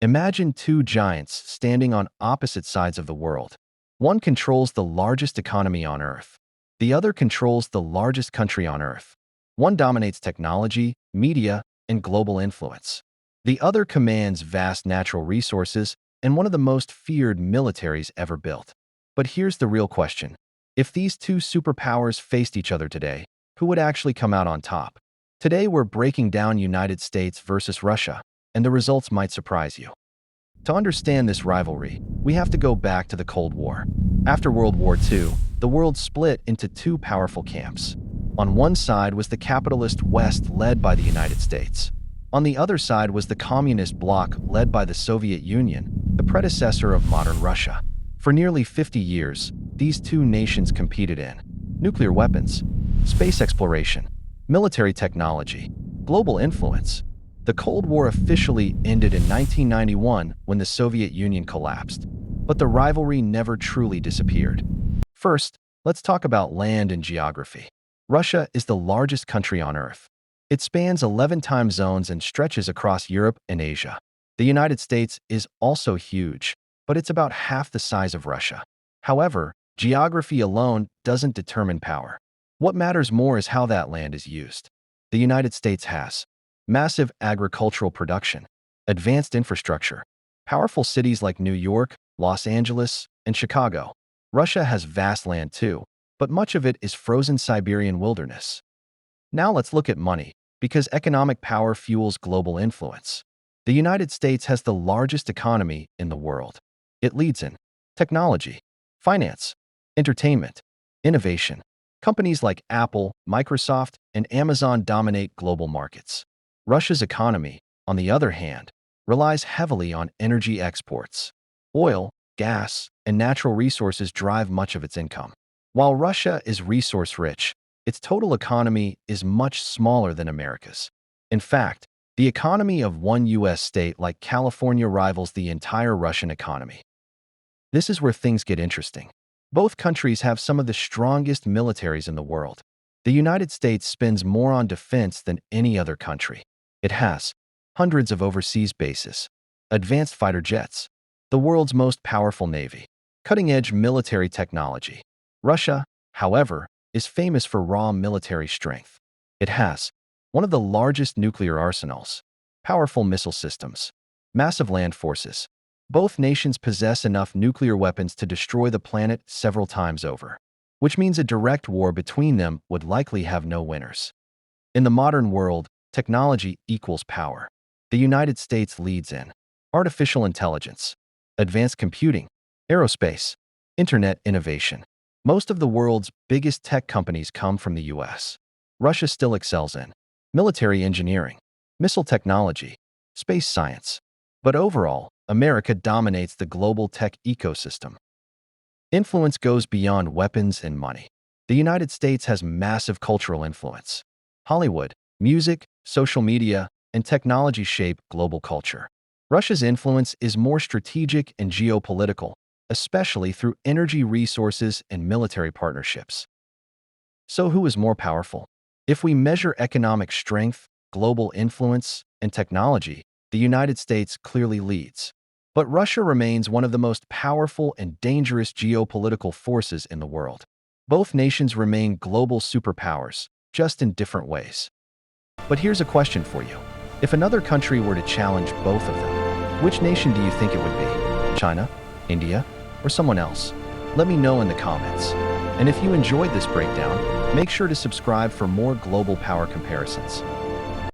Imagine two giants standing on opposite sides of the world. One controls the largest economy on Earth. The other controls the largest country on Earth. One dominates technology, media, and global influence. The other commands vast natural resources and one of the most feared militaries ever built. But here's the real question. If these two superpowers faced each other today, who would actually come out on top? Today we're breaking down United States versus Russia, and the results might surprise you. To understand this rivalry, we have to go back to the Cold War. After World War II, the world split into two powerful camps. On one side was the capitalist West led by the United States. On the other side was the communist bloc led by the Soviet Union, the predecessor of modern Russia. For nearly 50 years, these two nations competed in nuclear weapons, space exploration, military technology, global influence. The Cold War officially ended in 1991 when the Soviet Union collapsed, but the rivalry never truly disappeared. First, let's talk about land and geography. Russia is the largest country on Earth. It spans 11 time zones and stretches across Europe and Asia. The United States is also huge, but it's about half the size of Russia. However, geography alone doesn't determine power. What matters more is how that land is used. The United States has massive agricultural production, advanced infrastructure, powerful cities like New York, Los Angeles, and Chicago. Russia has vast land too, but much of it is frozen Siberian wilderness. Now let's look at money, because economic power fuels global influence. The United States has the largest economy in the world. It leads in technology, finance, entertainment, innovation. Companies like Apple, Microsoft, and Amazon dominate global markets. Russia's economy, on the other hand, relies heavily on energy exports. Oil, gas, and natural resources drive much of its income. While Russia is resource-rich, its total economy is much smaller than America's. In fact, the economy of one U.S. state like California rivals the entire Russian economy. This is where things get interesting. Both countries have some of the strongest militaries in the world. The United States spends more on defense than any other country. It has hundreds of overseas bases, advanced fighter jets, the world's most powerful navy, cutting-edge military technology. Russia, however, is famous for raw military strength. It has one of the largest nuclear arsenals, powerful missile systems, massive land forces. Both nations possess enough nuclear weapons to destroy the planet several times over, which means a direct war between them would likely have no winners. In the modern world, technology equals power. The United States leads in artificial intelligence, advanced computing, aerospace, internet innovation. Most of the world's biggest tech companies come from the US. Russia still excels in military engineering, missile technology, space science. But overall, America dominates the global tech ecosystem. Influence goes beyond weapons and money. The United States has massive cultural influence. Hollywood, music, social media, and technology shape global culture. Russia's influence is more strategic and geopolitical, especially through energy resources and military partnerships. So who is more powerful? If we measure economic strength, global influence, and technology, the United States clearly leads. But Russia remains one of the most powerful and dangerous geopolitical forces in the world. Both nations remain global superpowers, just in different ways. But here's a question for you. If another country were to challenge both of them, which nation do you think it would be? China, India, or someone else? Let me know in the comments. And if you enjoyed this breakdown, make sure to subscribe for more global power comparisons.